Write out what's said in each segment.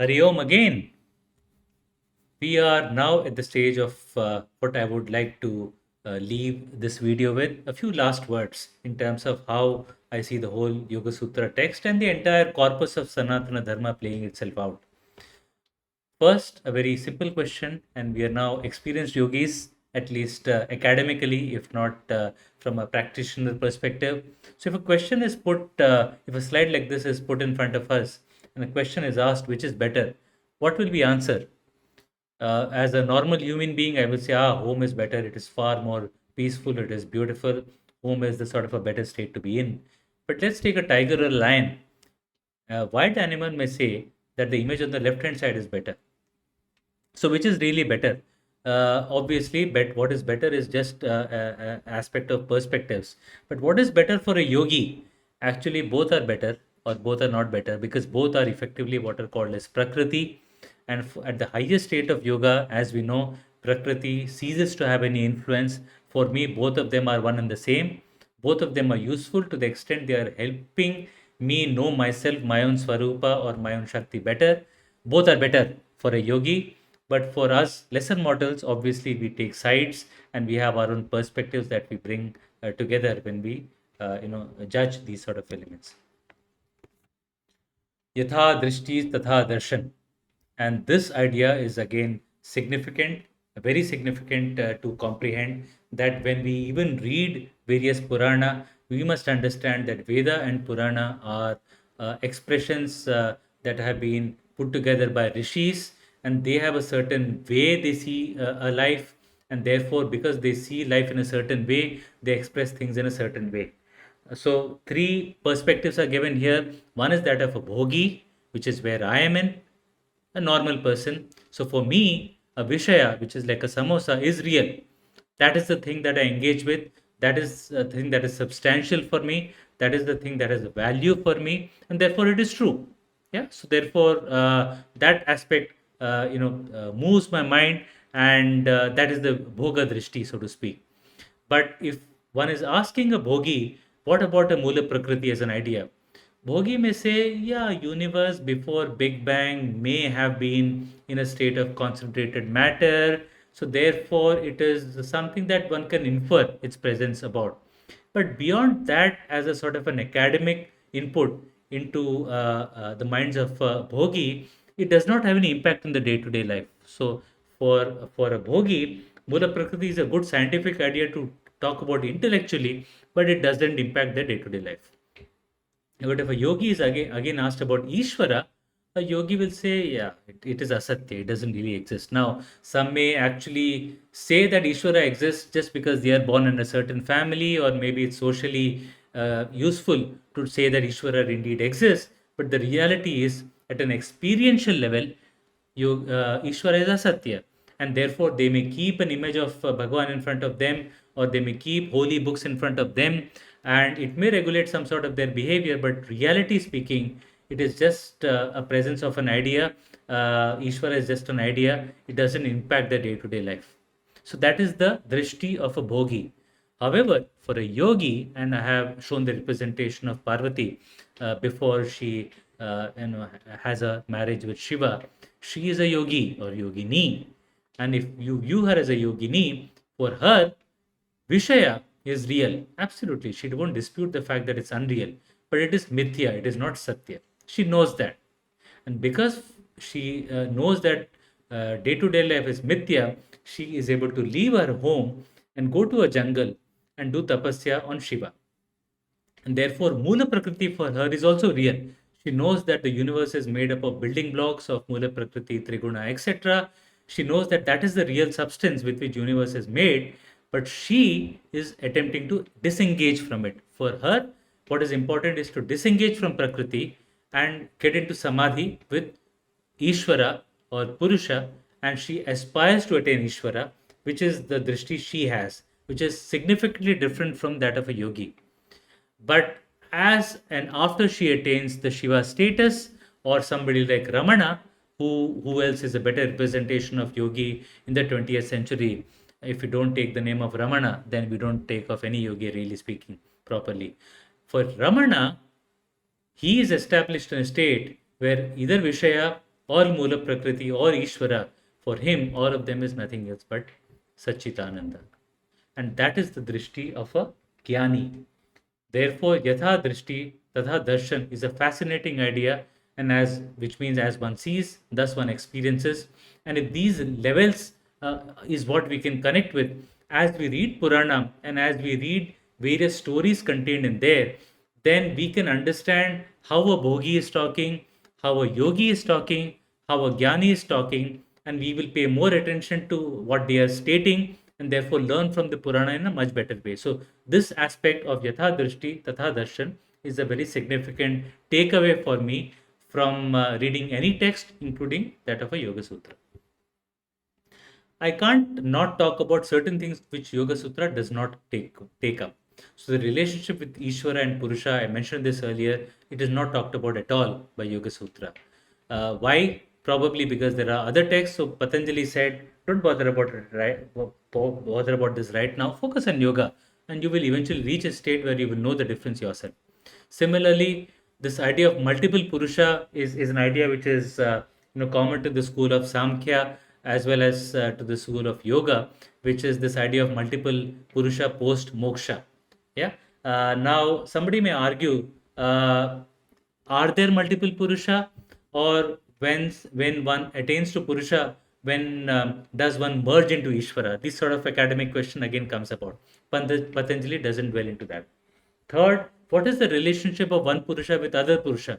Hari Om again. We are now at the stage of what I would like to leave this video with a few last words in terms of how I see the whole Yoga Sutra text and the entire corpus of Sanatana Dharma playing itself out. First, a very simple question, and we are now experienced yogis, at least academically, if not from a practitioner perspective. So, if a question is put, if a slide like this is put in front of us, and a question is asked, which is better, what will we answer? As a normal human being, I will say, home is better. It is far more peaceful. It is beautiful. Home is the sort of a better state to be in. But let's take a tiger or a lion. A wild animal may say that the image on the left hand side is better. So, which is really better? Obviously, but what is better is just aspect of perspectives. But what is better for a yogi? Actually, both are better, or both are not better, because both are effectively what are called as prakriti. And at the highest state of yoga, as we know, prakriti ceases to have any influence. For me, both of them are one and the same. Both of them are useful to the extent they are helping me know myself, my own swarupa or my own shakti better. Both are better for a yogi, but for us lesser mortals, obviously we take sides and we have our own perspectives that we bring together when we judge these sort of elements. Yatha drishti tatha darshan. And this idea is again significant, very significant to comprehend that when we even read various Purana, we must understand that Veda and Purana are expressions that have been put together by rishis, and they have a certain way they see a life, and therefore, because they see life in a certain way, they express things in a certain way. So, three perspectives are given here. One is that of a bhogi, which is where I am in, a normal person. So for me, a Vishaya, which is like a samosa, is real. That is the thing that I engage with. That is the thing that is substantial for me. That is the thing that has a value for me, and therefore it is true. Yeah. So therefore, that aspect, moves my mind, and that is the bhoga drishti, so to speak. But if one is asking a bhogi, what about a Mula Prakriti as an idea? Bhogi may say, yeah, universe before Big Bang may have been in a state of concentrated matter. So therefore, it is something that one can infer its presence about. But beyond that, as a sort of an academic input into the minds of Bhogi, it does not have any impact on the day-to-day life. So for a Bhogi, Mula Prakriti is a good scientific idea to talk about intellectually, but it doesn't impact their day-to-day life. But if a yogi is again asked about Ishvara, a yogi will say, yeah, it is asatya, it doesn't really exist. Now, some may actually say that Ishvara exists just because they are born in a certain family, or maybe it's socially useful to say that Ishvara indeed exists. But the reality is, at an experiential level, Ishvara is asatya, and therefore they may keep an image of Bhagwan in front of them, or they may keep holy books in front of them, and it may regulate some sort of their behavior. But reality speaking, it is just a presence of an idea. Ishvara is just an idea. It doesn't impact the day-to-day life. So that is the drishti of a bhogi. However, for a yogi, and I have shown the representation of Parvati before she has a marriage with Shiva, she is a yogi or yogini. And if you view her as a yogini, for her, Vishaya is real. Absolutely. She won't dispute the fact that it's unreal. But it is mithya, it is not satya. She knows that. And because she knows that day to day life is mithya, she is able to leave her home and go to a jungle and do tapasya on Shiva. And therefore, Mula Prakriti for her is also real. She knows that the universe is made up of building blocks of Mula Prakriti, Triguna, etc. She knows that that is the real substance with which universe is made, but she is attempting to disengage from it. For her, what is important is to disengage from Prakriti and get into Samadhi with Ishvara or Purusha, and she aspires to attain Ishvara, which is the drishti she has, which is significantly different from that of a yogi. But as and after she attains the Shiva status, or somebody like Ramana, who else is a better representation of yogi in the 20th century? If we don't take the name of Ramana, then we don't take of any yogi, really speaking, properly. For Ramana, he is established in a state where either Vishaya or Mula Prakriti or Ishvara, for him, all of them is nothing else but Satchitananda. And that is the drishti of a Jnani. Therefore, Yatha Drishti Tatha Darshan is a fascinating idea, and as which means as one sees, thus one experiences. And if these levels is what we can connect with as we read Purana and as we read various stories contained in there, then we can understand how a bhogi is talking, how a yogi is talking, how a jnani is talking, and we will pay more attention to what they are stating and therefore learn from the Purana in a much better way. So, this aspect of Yatha Drishti Tatha Darshan is a very significant takeaway for me from reading any text, including that of a Yoga Sutra. I can't not talk about certain things which Yoga Sutra does not take up. So the relationship with Ishvara and Purusha, I mentioned this earlier, it is not talked about at all by Yoga Sutra. Why? Probably because there are other texts. So Patanjali said, don't bother about it, right? Bother about this right now. Focus on yoga, and you will eventually reach a state where you will know the difference yourself. Similarly, this idea of multiple Purusha is an idea which is common to the school of Samkhya as well as to the school of Yoga, which is this idea of multiple Purusha post moksha. Yeah. Now, somebody may argue, are there multiple Purusha, or when one attains to Purusha, when does one merge into Ishvara? This sort of academic question again comes about. Patanjali doesn't dwell into that. Third, what is the relationship of one Purusha with other Purusha?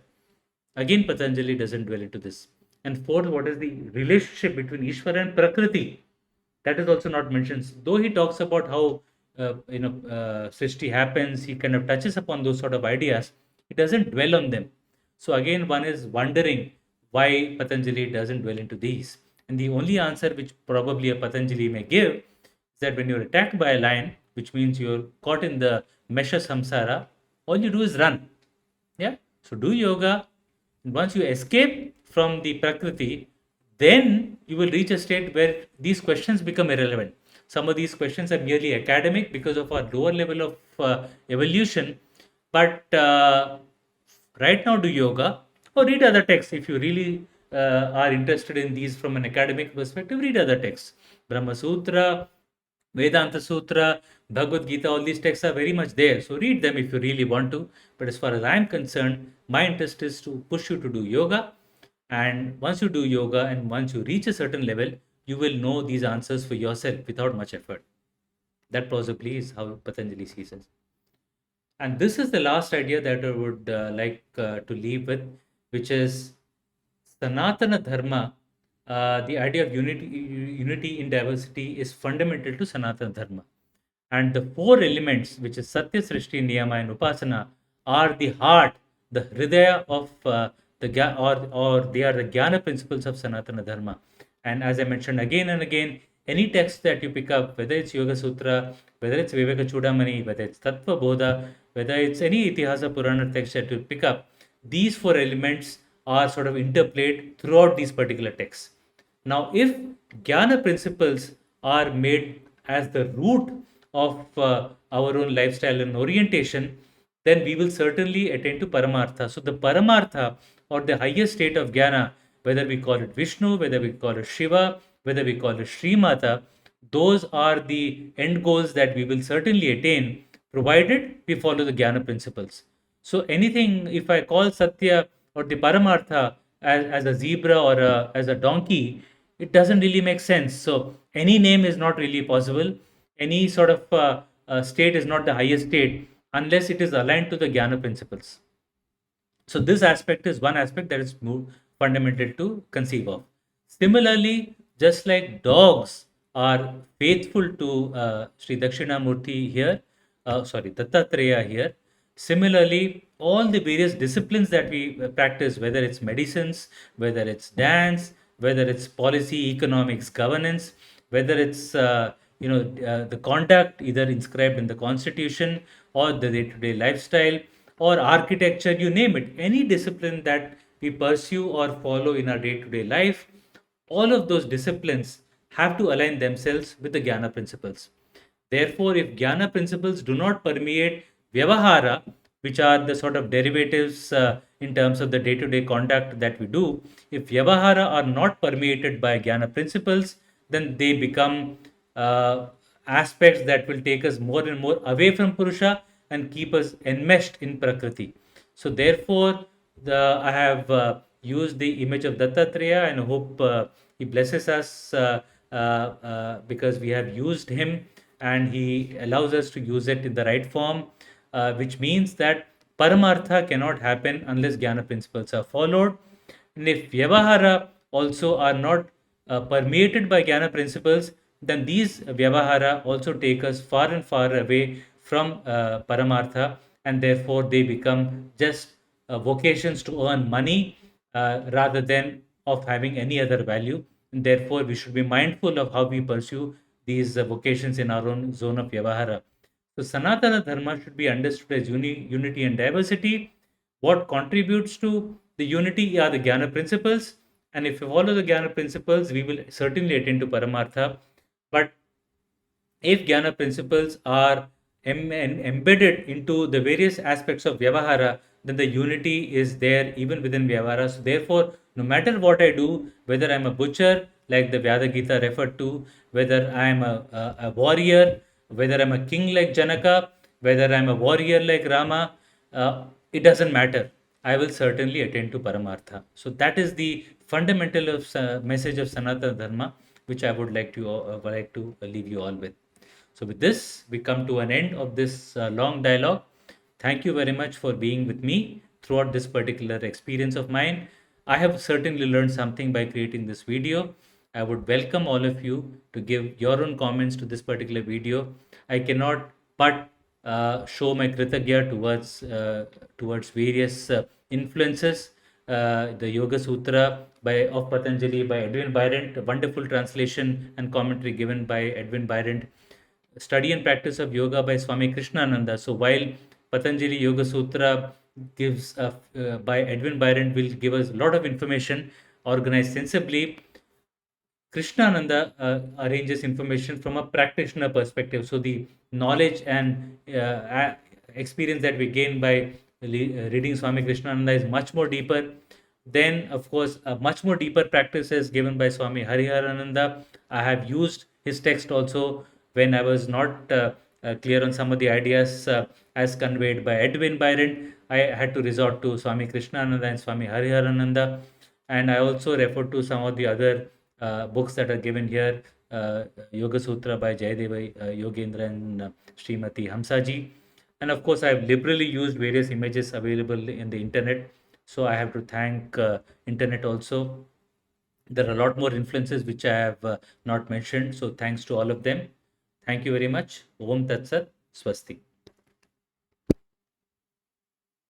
Again, Patanjali doesn't dwell into this. And fourth, what is the relationship between Ishvara and Prakriti? That is also not mentioned. Though he talks about how Srishti happens, he kind of touches upon those sort of ideas. He doesn't dwell on them. So again, one is wondering why Patanjali doesn't dwell into these. And the only answer which probably a Patanjali may give is that when you're attacked by a lion, which means you're caught in the mesh of samsara, all you do is run. Yeah. So do yoga. And once you escape from the Prakriti, then you will reach a state where these questions become irrelevant. Some of these questions are merely academic because of our lower level of evolution. But right now, do yoga or read other texts. If you really are interested in these from an academic perspective, read other texts. Brahma Sutra, Vedanta Sutra, Bhagavad Gita, all these texts are very much there. So read them if you really want to. But as far as I am concerned, my interest is to push you to do yoga. And once you do yoga and once you reach a certain level, you will know these answers for yourself without much effort. That possibly is how Patanjali sees it. And this is the last idea that I would like to leave with, which is Sanatana Dharma. The idea of unity in diversity is fundamental to Sanatana Dharma. And the four elements, which is Satya, Srishti, Niyama, and Upasana, are the heart, the hridaya of or they are the jnana principles of Sanatana Dharma. And as I mentioned again and again, any text that you pick up, whether it's Yoga Sutra, whether it's Viveka Chudamani, whether it's Tattva Bodha, whether it's any Itihasa Purana text that you pick up, these four elements are sort of interplayed throughout these particular texts. Now, if jnana principles are made as the root of our own lifestyle and orientation, then we will certainly attain to Paramartha. So, the Paramartha or the highest state of jnana, whether we call it Vishnu, whether we call it Shiva, whether we call it Sri Mata, those are the end goals that we will certainly attain, provided we follow the jnana principles. So, anything, if I call Satya or the Paramartha as a zebra or as a donkey, it doesn't really make sense. So, any name is not really possible. Any sort of state is not the highest state unless it is aligned to the Jnana principles. So, this aspect is one aspect that is fundamental to conceive of. Similarly, just like dogs are faithful to Sri Dakshinamurti here, Dattatreya here, similarly, all the various disciplines that we practice, whether it's medicines, whether it's dance, whether it's policy, economics, governance, whether it's the conduct either inscribed in the constitution or the day-to-day lifestyle or architecture, you name it, any discipline that we pursue or follow in our day-to-day life, all of those disciplines have to align themselves with the Jnana principles. Therefore, if Jnana principles do not permeate Vyavahara, which are the sort of derivatives in terms of the day-to-day conduct that we do, if Vyavahara are not permeated by Jnana principles, then they become uh, aspects that will take us more and more away from Purusha and keep us enmeshed in Prakriti. So, therefore, I have used the image of Dattatreya and hope he blesses us because we have used him and he allows us to use it in the right form, which means that Paramartha cannot happen unless Jnana principles are followed. And if Vyavahara also are not permeated by Jnana principles, then these Vyavahara also take us far and far away from Paramartha, and therefore they become just vocations to earn money rather than of having any other value. And therefore, we should be mindful of how we pursue these vocations in our own zone of Vyavahara. So, Sanatana Dharma should be understood as unity and diversity. What contributes to the unity are the Jnana principles. And if we follow the Jnana principles, we will certainly attain to Paramartha. But if Jnana principles are embedded into the various aspects of Vyavahara, then the unity is there even within Vyavahara. So, therefore, no matter what I do, whether I'm a butcher, like the Vyada Gita referred to, whether I'm a warrior, whether I'm a king like Janaka, whether I'm a warrior like Rama, it doesn't matter. I will certainly attain to Paramartha. So, that is the fundamental of, message of Sanatana Dharma, which I would like to leave you all with. So, with this, we come to an end of this long dialogue. Thank you very much for being with me throughout this particular experience of mine. I have certainly learned something by creating this video. I would welcome all of you to give your own comments to this particular video. I cannot but show my kritagya towards various influences. The Yoga Sutra of Patanjali by Edwin Byrant, a wonderful translation and commentary given by Edwin Byrant. Study and practice of yoga by Swami Krishnananda. So while Patanjali Yoga Sutra gives by Edwin Byrant will give us a lot of information organized sensibly, Krishnananda arranges information from a practitioner perspective. So the knowledge and experience that we gain by reading Swami Krishnananda is much more deeper. Then, of course, a much more deeper practice is given by Swami Hariharananda. I have used his text also when I was not clear on some of the ideas as conveyed by Edwin Byron. I had to resort to Swami Krishnananda and Swami Hariharananda. And I also referred to some of the other books that are given here, Yoga Sutra by Jayadeva Yogendra and Srimati Hamsaji. And of course, I've liberally used various images available in the internet. So I have to thank internet also. There are a lot more influences which I have not mentioned. So thanks to all of them. Thank you very much. Om Tat Sat. Swasti.